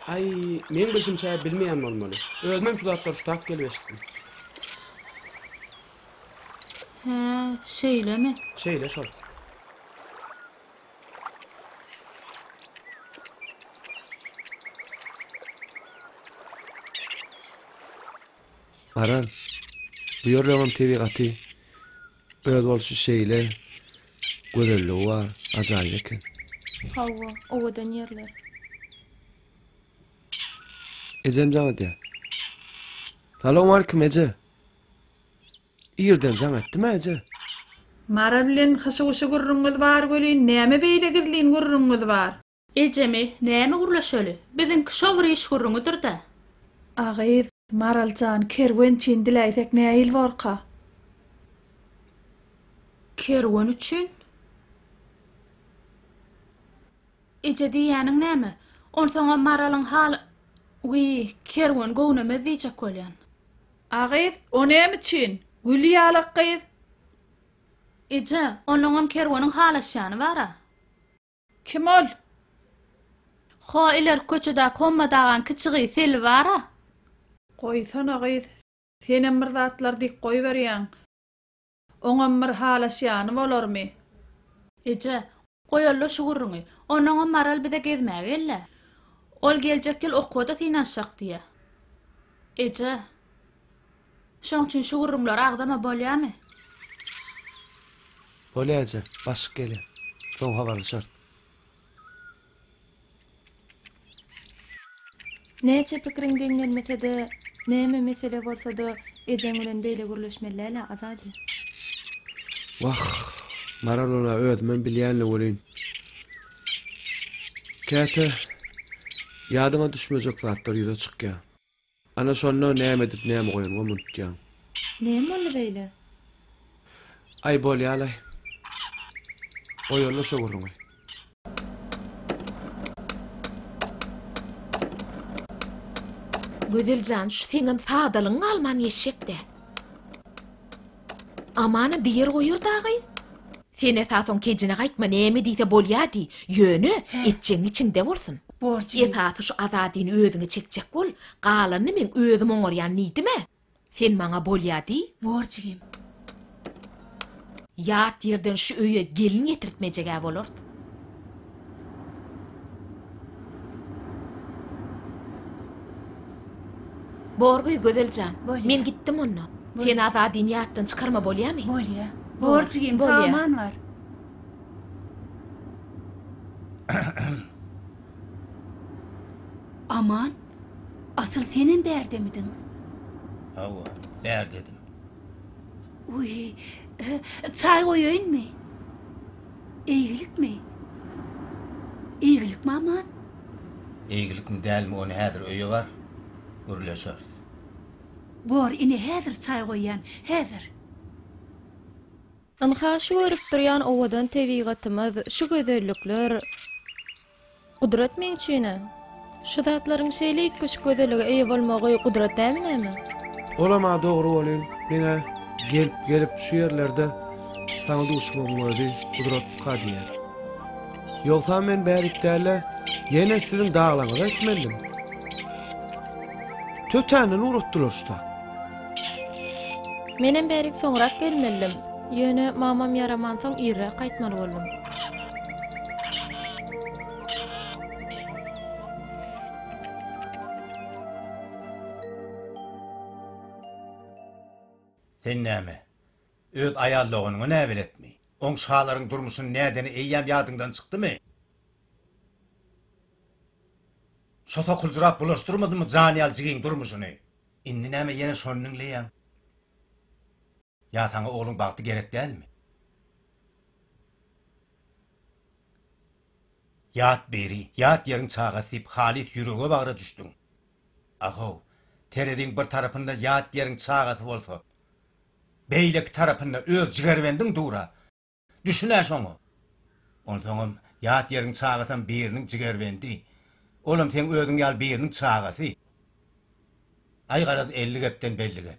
Speaker 2: Ay, men bilşimçe bilmeýän bolmaly. Özmem şu zatlar ştak gelibesdim.
Speaker 11: He, şeýlemi?
Speaker 2: Şeýle şol.
Speaker 4: Maral, bu ýörlemem tebigaty, öz bolşy şeýle, gözelligi var, ajaýyp eken.
Speaker 13: Hawa, owadan ýerler.
Speaker 4: Ezem jaňa diýär. Salam aleykum eze. Ýerden jaň etdimi eze?
Speaker 14: Mara bilen haşy-guşy gurrunňyz bar göli, näme beýle gizliň gurrunňyz bar?
Speaker 11: Ejemi, näme gurlaşaly? Biziňki şowry iş gurrungydyr da.
Speaker 14: Agyz, Maraljan kerwençin diläýsek näil borka?
Speaker 11: Kerwen üçin? Eje diýäniň näme? Onsoňa maralyň haly... Uy, kerwen gownama diýjek bolýan.
Speaker 14: Agyz, o näme üçin? Gülli ýalyk gyz.
Speaker 11: Eje, onuňam kerweniň halaşýany bara.
Speaker 14: Kim ol?
Speaker 11: Ho iler köçede kommadagan kiçigi sel bara.
Speaker 14: Goýsan agyz, senem bir zatlar dik goýberýän. Oňam bir halaşýany bolarmy?
Speaker 11: Eje, goýalla şu gurruňy. Onuňam maral bide gezmäge gelle. Ol geljek ýyl okuwda finansjak diýe. Eje, şoň üçin şu gurrunlar agdama bolýarmy?
Speaker 4: Bolýaje, başyk gele. Soň habarlaşar.
Speaker 13: Näçe pikiriň deňgelmese-de, näme mesele bolsa-da ejeň bilen beýle gürleşmelärler Azady.
Speaker 4: Wah, maral ona özmem bilýänli bolýyn. Käte, ýadyma düşmejek zatlar ýüze çykýar. Ana şonda näme edip näme goýanyňy unutýan.
Speaker 13: Näme boldy beýle?
Speaker 4: Ay bolýarly. Oýarla şu gurruňy.
Speaker 12: Gözeljan, şu seňem sadalyň alman ýeşekde. Amana diýer goýur dagy. Sen esasyň kejine gaýtma näme diýse bolýardy. Ýöne etjeň içinde bolsun. Esasy şu Azadyny özüňe çekjek bol. Galany men özüm oňarýan niýdime? Sen maňa bolýardy?
Speaker 7: Borjygym.
Speaker 12: Ýat ýerden şu öýe gelin ýetirtmejege bolar. Borgy Gözeljan, men gitdim onu. Sen Azadyny ýatdan çykarma bolýarmy?
Speaker 7: Bolýa. Borjygym taman var. Aman, asıl senin berdemidin?
Speaker 8: Hawa, bär dedim.
Speaker 7: Uy, çay koyayım mı? İyilik mi? İyilik mi aman?
Speaker 8: Eýgilik mi dälmi onu häzir öýe bar. Gürleşeriz.
Speaker 7: Bor, ini häzir çay koyan, häzir.
Speaker 13: Anha şu görüp durýan owadan tebigatymyz, şu gözellikler gudrat meňçine. Şu zatlaryň şeýle köş gözellige eýe bolmagy gudrat dämine?
Speaker 4: Olama dogry bolýan. Meňe gelip şu ýerlerde saňa duşmagly gudrat kadiýer. Ýogsa men bärikdäle ýene siziň daglaňyza etmelim. Tötäni urutdylar şuda.
Speaker 13: Menem bärik soňrak gelmelim. Ýöne mamam yaraman soň ýere gaýtmaly boldum.
Speaker 8: Sen näme? öz ayallygyny ne biletmi? Oň şalaryň durmuşyny nädeni eýýäm ýadyndan çykdymy? Şota kuljurap bulaşdyrmadymy janyal jigiň durmuşyny? Inni näme ýene şonuň leýän? Ya sana oğlun baktı gerek değil mi? Yat beri, yat yerin çağasıyıp Halit yürüğe bağıra düştün. Aho, teredin bir tarafında yat yerin çağası olsa, beylik tarafında öl cigervendin dura. Düşünə şonu. Ondan yat yerin çağasın birinin cigervendi. Oğlum sen öldün yal birinin çağası. Ay garaz 50 gepten belli gep.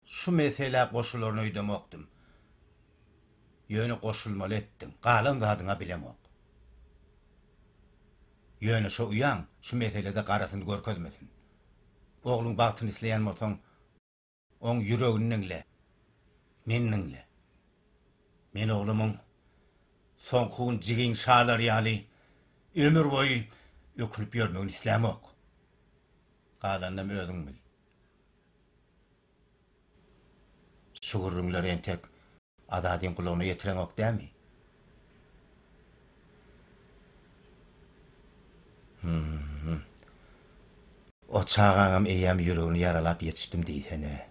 Speaker 8: Şu mesele koşullarını öydemoktum. Yönü koşulmalı ettim. Kalan zadına bilemok. Yönü şu uyan, şu meselede karasını görkezmesin. Oğlun baktını isleyen olsan, on yüreğinle, menninle. Men oğlumun son kuğun jigin şalar yali, ömür boyu ökülüp yörmeğini islemok. Kalanım ödün bil. Şuğurrunlar entek azadin kulağına yetiren ok değil mi? O çağağım eyyem yüreğini yaralap yetiştim deysene.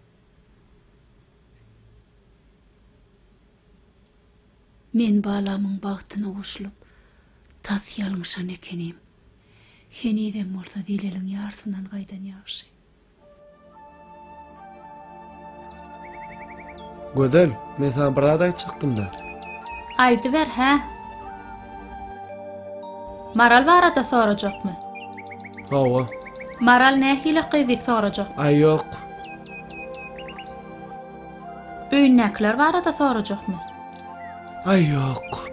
Speaker 7: Men balamın bağıtına koşulup tas yalınşan ekenim. Henidem olsa dilelin yarsınan gaydan yarşı.
Speaker 4: Gözel, men sana bir aday çıktım da.
Speaker 11: Aydı ver ha. Maral var arada soracak mı?
Speaker 4: Hava.
Speaker 11: Maral ne hile kıydıp soracak?
Speaker 4: Ay yok.
Speaker 11: Öynekler var arada soracak mı?
Speaker 4: Ay yok.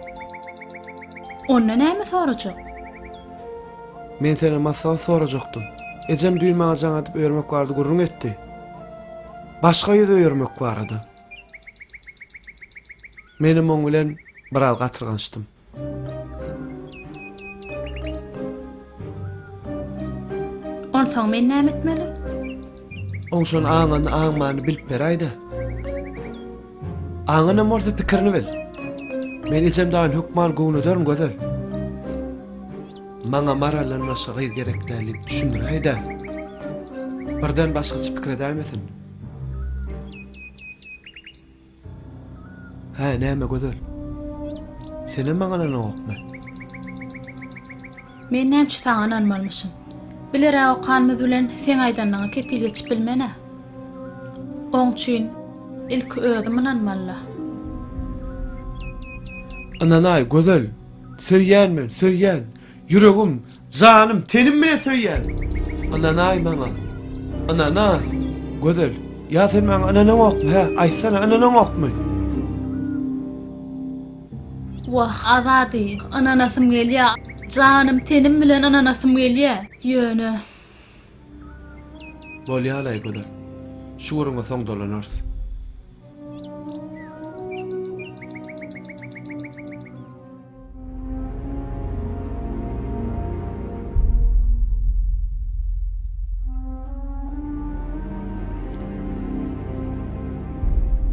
Speaker 11: Onunla ne mi soracak?
Speaker 4: Men seni masal soracaktım. Ecem düğme ağacağına atıp örmek vardı, gurrun etti. Başka yerde örmek vardı. Menim on bilen bir al gatırgançtım.
Speaker 11: Onsoň men näme etmeli?
Speaker 4: Onşon ağanın ağmanı bilip beraydı. Ağanın morsa pikirini bil. Men ecem dağın hükman goğunu dörüm gözel. Maňa maralanmaşy gerekdäli düşündirýärdi. Birden başgaça pikir edämesin. Ha, näme gözel? Seni maňa nanokmy?
Speaker 11: Men näçe saňa nanmalmyşym. Bilere okanmy bilen sen aýdanlygy kepil geçip bilmene. Oň üçin ilk özüm nanmalla.
Speaker 4: Ananay gözel. Söýýänmen, söýýän. Yüreğim, canım, tenim bile söýýär. Ananay maňa. Ananay. Gözel. Ya sen maňa ananaň okmy ha? Aýsana ananaň okmy?
Speaker 11: Wah, azady, ananasym gelýär. Canım, tenim bilen ananasym gelýär. Ýöne.
Speaker 4: Bolýarly gözel. Şuuruma soň dolanars.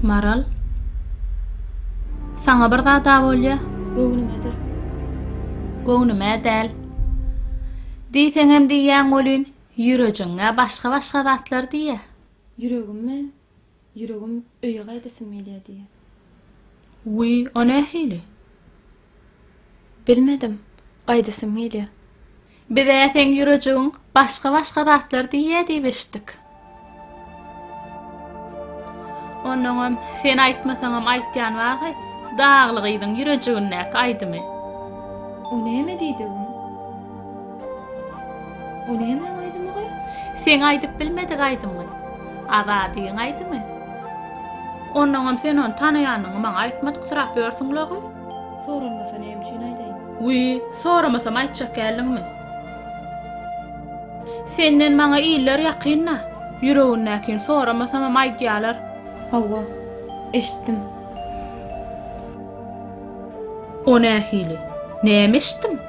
Speaker 11: Maral. Saňa bir zat bolýa.
Speaker 13: Göwnümedir.
Speaker 11: Göwnüme däl. Diýseňem diýýän bolyn, ýüregiňe başga zatlar diýe.
Speaker 13: Yüregimmi? Yüregim öýe gaýdasym gelýär diýe.
Speaker 11: Wy, o nähili?
Speaker 13: Bilmedim. Gaýdasym gelýär.
Speaker 11: Bize sen yüregiň başga zatlar diýe diýip eşitdik. Ondan sen aýtmasaňam aýtýan bargy, daglygyň yüregiňe aýdymy?
Speaker 13: O näme diýdiň? O näme aýdymy?
Speaker 11: Sen aýdyp bilmedik aýdymy? Azadyň aýdymy? Ondan sen onu tanıyanlygy maňa aýtmadyk sırap börsiňler.
Speaker 13: Soranmasa näme üçin aýdaýyn?
Speaker 11: Wy, soramasam aýtjak geldiňmi? Senden maňa iýler ýakynna. Yüregiňden soramasam aýdýarlar.
Speaker 13: Hawa, eşitdim.
Speaker 11: O nähili? Näme eşitdim?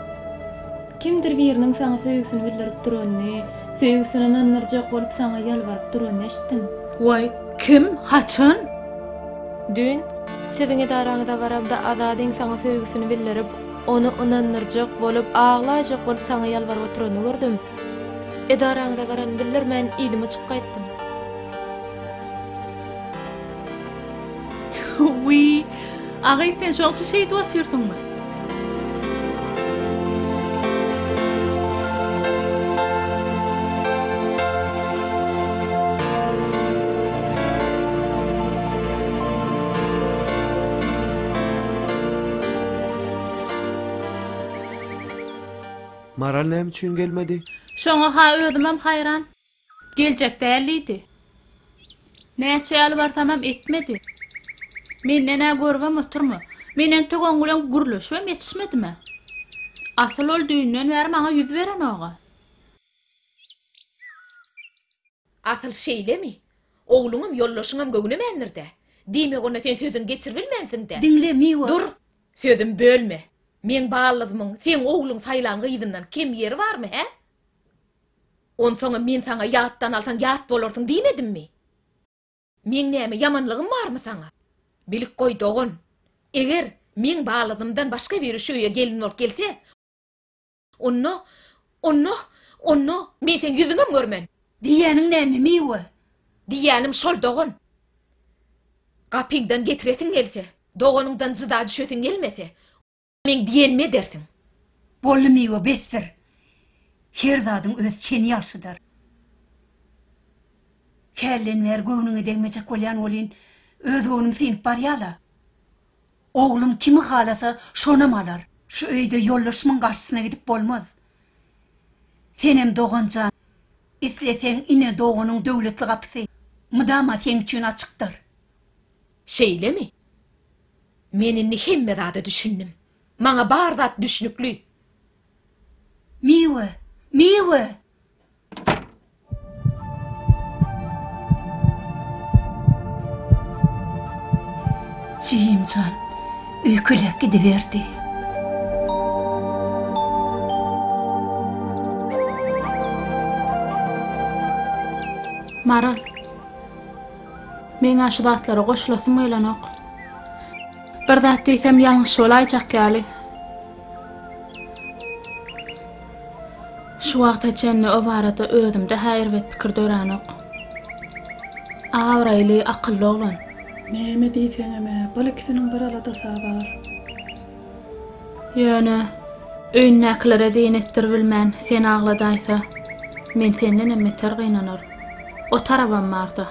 Speaker 13: Kimdir biriniň saňa söýgüsini bildirip duranyny, söýgüsini nanarjak bolup saňa ýalbaryp duranyny eşitdim.
Speaker 11: Way, kim? Haçan?
Speaker 13: Dün sizin edaranıda barabda Azadyn sana söýgüsini bildirip, onu ynandyrjak bolup, ağlajak bolup sana ýalbaryp oturany gördüm. Edaranıda baran bildirmän ýylmy çykyp gaýtdym.
Speaker 11: Wi, agay sen şolçy şeýdi oturýarsyňmy?
Speaker 4: Maral näme üçin gelmedi?
Speaker 11: Şoňa ha özüm hem hayran. Geljek dälidi. Näçe ýaly barsamam etmedi. Menden nä görwem oturma. Menen tögen bilen gürleşmem yetişmedimi? Asıl ol düýünden bäri maňa ýüz beren oga.
Speaker 12: Asıl şeylemi? Oğlumum yollaşıňam gögne mendirdi. Diýmek ona sen sözüň geçir bilmensiň-de.
Speaker 7: Dinlemi
Speaker 12: Dur, sözüm bölme. Men bağlydymyň, sen oğluň saýlan gyýdyndan kim ýeri barmy, he? Onsoňa men saňa ýatdan alsaň ýat bolarsyň diýmedimmi? Men näme ýamanlygym barmy saňa? Bilik goý dogun. Eger men bağladymdan başga biri şöýe gelin bolup gelse, onno men sen ýüzüňem görmen.
Speaker 7: Diýäniň näme miwe?
Speaker 12: Diýänim şol dogun. Gapyňdan getiresiň gelse, dogunyňdan jyda düşesiň gelmese, men diýenme dersiň.
Speaker 7: Bolmaýy betdir. Her zadyň öz çeni ýaşydyr. Kellenler göwnüňe degmejek bolýan bolyn, öz oglum synp barýala. Oglum kimi halasa şonam alar. Şu öýde ýollaşmyň garşysyna gidip bolmaz. Senem doganca, isleseň ine dogunyň döwletli gapysy, mydama sen üçin açykdyr.
Speaker 12: Şeýlemi? Menini hemme zada düşündim. Maňa bar zat düşnükli.
Speaker 7: Miwe. Çiğimcan, öykülek gidiverdi.
Speaker 11: Maral, men aşy zatlara goşulasym gelen ok. Bir zat diýsem ýalňyş bolaýjak ýaly. Şu wagta çenni o barada özümde häýrbet pikir dören ok. Awraýly, akylly oglan.
Speaker 14: Näme diýseňeme, bol ikisiniň bir alada sabar.
Speaker 11: Ýöne, öýnäklere diýen etdir bilmän, sen agladaysa, men senden emmeter gynanyr. O tarabam barda.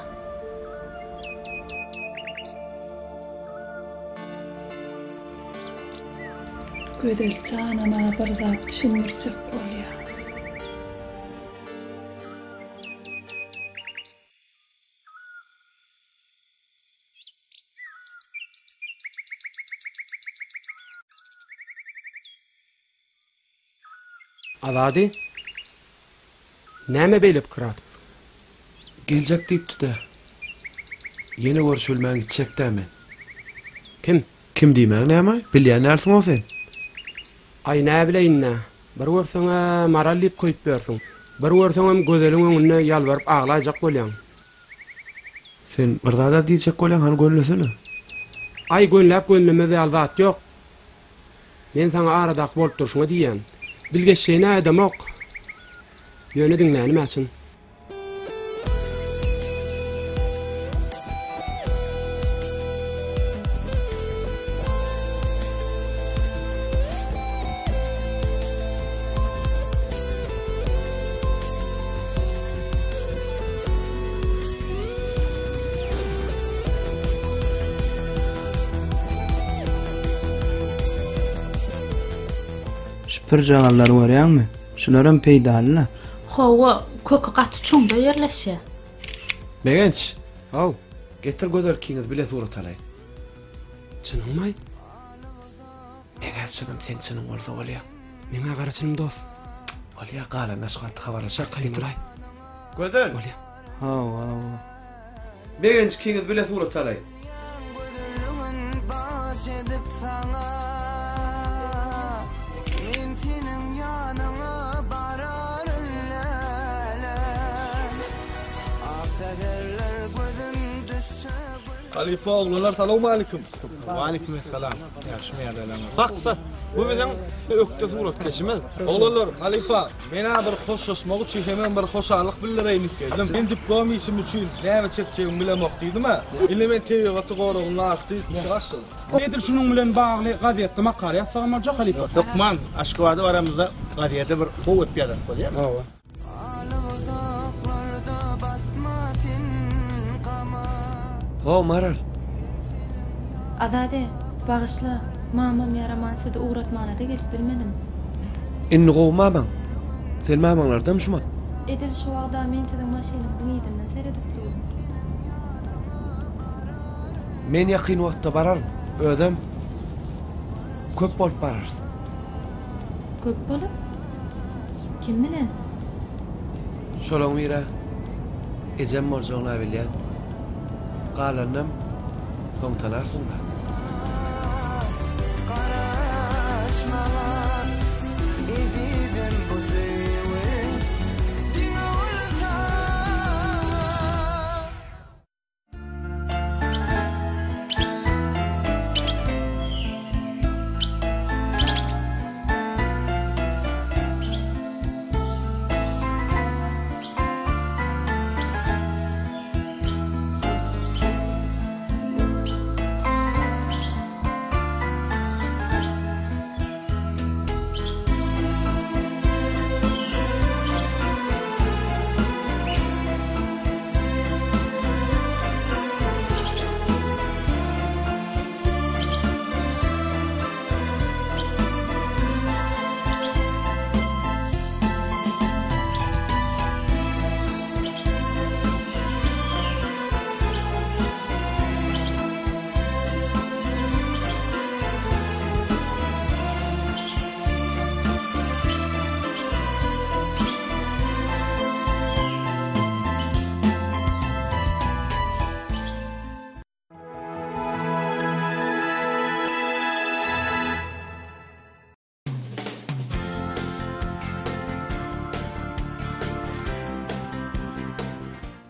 Speaker 14: Gözel canama bir zat düşündirjek bolýar.
Speaker 2: Azady, näme beýlep kiratyp?
Speaker 4: Geljek diýipdi-de. Ýene görüşülmäň gitjekdämen.
Speaker 2: Kim?
Speaker 4: Kim diýmek näme? Bilýän näsiň o sen?
Speaker 2: Ay näme bileýin. Bir görseňe maral diýip koýup bersiň. Bir görseňem gözeliň öňünde ýalbaryp aglaýjak bolýan.
Speaker 4: Sen bir zada diýjek bolýan han gönlesine.
Speaker 2: Ay gönläp gönlemede aldat ýok. Men saňa arada bolup durşuňa diýen. Bilgeçliğine adam ok. Ýöne dinlänimäsin.
Speaker 10: Bir jagallar görýärmi? Şularam peýdalyna.
Speaker 11: Howa, kökü gaty çuňda ýerleşýär.
Speaker 4: Megenç.
Speaker 2: Haw,
Speaker 4: getir göder kiňiz bile surat alay.
Speaker 2: Çynyňmy?
Speaker 4: Eger çynym sen çynyň bolsa bolýar.
Speaker 2: Meňe garaçynym dost.
Speaker 4: Bolýar gala nasgat habarlaşar
Speaker 2: Gaýdyray.
Speaker 4: Göder.
Speaker 2: Bolýar.
Speaker 10: Haw.
Speaker 4: Megenç kiňiz bile surat alay.
Speaker 15: Halifa oğlanlar salamu aleyküm.
Speaker 16: Aleyküm selam. Yaşmaya dalan.
Speaker 15: Baksat, bu bizden ökte surat geçmez. Oğlanlar, Halifa, bana bir hoşlaşmak için hemen bir hoşarlık bildireynik geldim. Ben diplom isim için näme çekeceğimi bilemek dedim ha. İlle men tebigatı goruğuna aktı, şaşıl.
Speaker 2: Nedir şunun bilen bağlı gazette makale yazsamarca Halifa?
Speaker 16: Dokman, aşkıvadı aramızda gazete bir kuvvet piyadat bolýar.
Speaker 2: Hawa.
Speaker 4: O Maral.
Speaker 13: Azade, bağışla. Mamam yaraman seni uğratmana da gelip bilmedim.
Speaker 4: Inni gowmabaň. Sen mamaňlardan şuma.
Speaker 13: Edil şu wagda men senin maşinasyň ýydynyň seredip durdum.
Speaker 4: Men ýakyn wagtda bararym. Ödem köp bolup barar.
Speaker 13: Köp bolup? Kim bilen?
Speaker 4: Şolaň bira ejem morjoňla bilýän. Galanam soň talarsın da.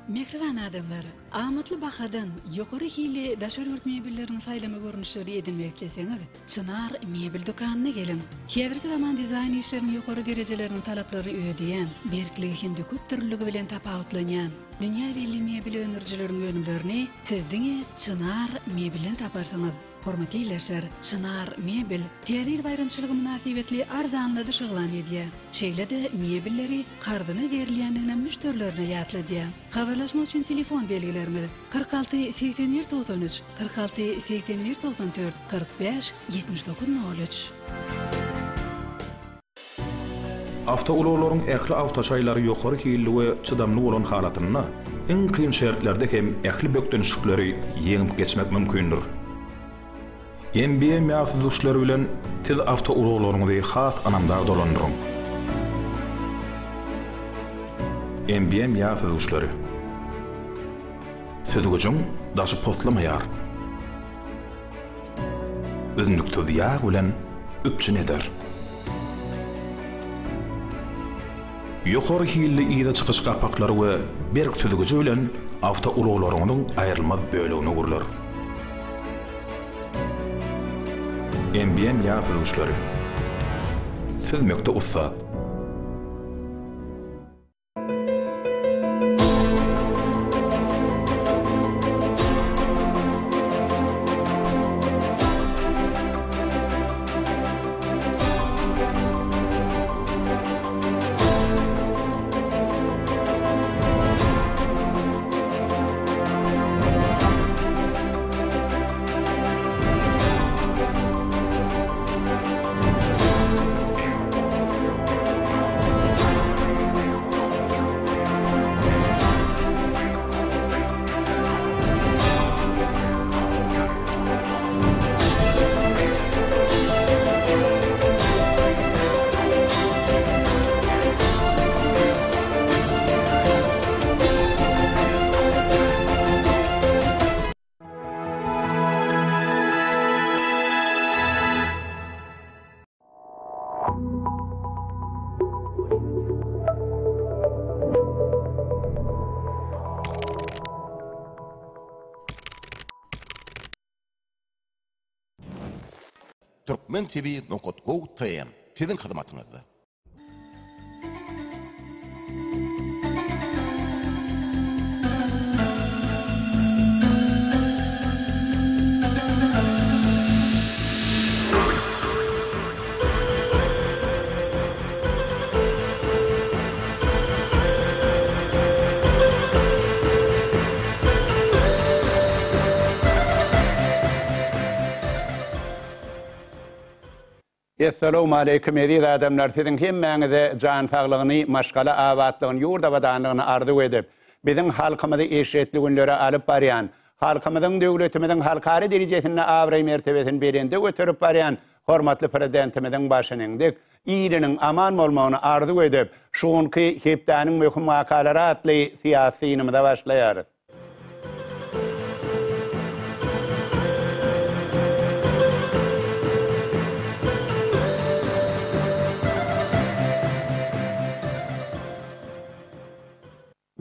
Speaker 17: Mehriban adamlar, Ahmetli Bakadan yukarı hili daşar ört mebellerini saylama görünüşleri edinmek isteseňiz, Çınar mebel dokanına gelin. Häzirki zaman dizayn işlerinin yukarı derejelerini talaplary ödeýän, berkliginde köp türlüligi bilen tapawutlanýan, dünýä belli mebel öňürjileriniň önümlerini sizdiňe Çınar mebelden taparsaňyz. Hormatly ýerleşer, Çınar mebel täzir baýramçylygy münasibetli arzanlady şyglan edýär. Şeýle-de mebelleri gardyna berilýändigine müşterilerine ýatladýar. Habarlaşmak üçin telefon belgilerimiz 46 81 93 46 81 94 45 79 03.
Speaker 18: Avto uluglaryň ähli awtoşaýlary ýokary hilli we çydamly bolan halatyna iň kyn şertlerde hem ähli bökdenişlikleri ýeňip geçmek mümkindir. NBA mäsuduşlary bilen tez avto uluglaryňy has anamdar dolandyryň. NBA mäsuduşlary Södügüjüň daşy postlamayar. Özündükde ýag bilen üpçün eder. Ýokary hilli ýa-da çykyş gapaklary we berk södügüjü bilen avto uluglarynyň aýrylmaz bölegine gurlar. NBA mäsuduşlary Sözmekde ussat.
Speaker 19: turkmentv.go.tm sizin hyzmatynızda.
Speaker 5: Assalamu alaykum aziz adamlar. Sizin hemmäňize jan saglygyny, maşgala abadlygyny, ýurda badanlygyny arzu edip, biziň halkymyzy eşetli günlere alyp barýan, halkymyzyň döwletimiziň halkary derejesinde awray mertebesini berende götürüp barýan hormatly prezidentimiziň başynyndyk, ýeriniň aman bolmagyny arzu edip, şuňky hepdäniň möhüm wakalary atly siýasy ýynymyza başlaýarys.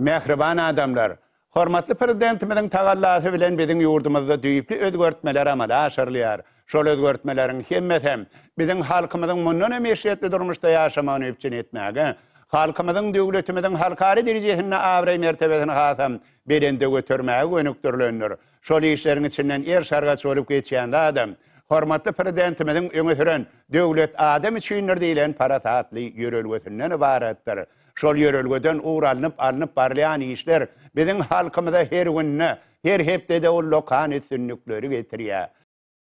Speaker 5: Mehriban adamlar, hormatly prezidentimiziň tagallasy bilen biziň ýurdumyzda düýpli özgörtmeler amala aşyrylýar. Şol özgörtmeleriň hemmesi biziň halkymyzyň mundan hem eşitli durmuşda ýaşamagyny öpçün etmäge, halkymyzyň döwletimiziň halkary derejesinde awray mertebesini hasam berende götürmäge önükdirlendir. Şol işleriň içinden er şargaç bolup geçýän adam, hormatly prezidentimiziň öňe süren döwlet adam üçindir diýilen parasatly ýörelgesinden ibaretdir. Şol ýörelgeden uğralınıp alınıp barlayan işler biziň halkymyza her günne, her hepde de o lokan üstünlükleri getirýär.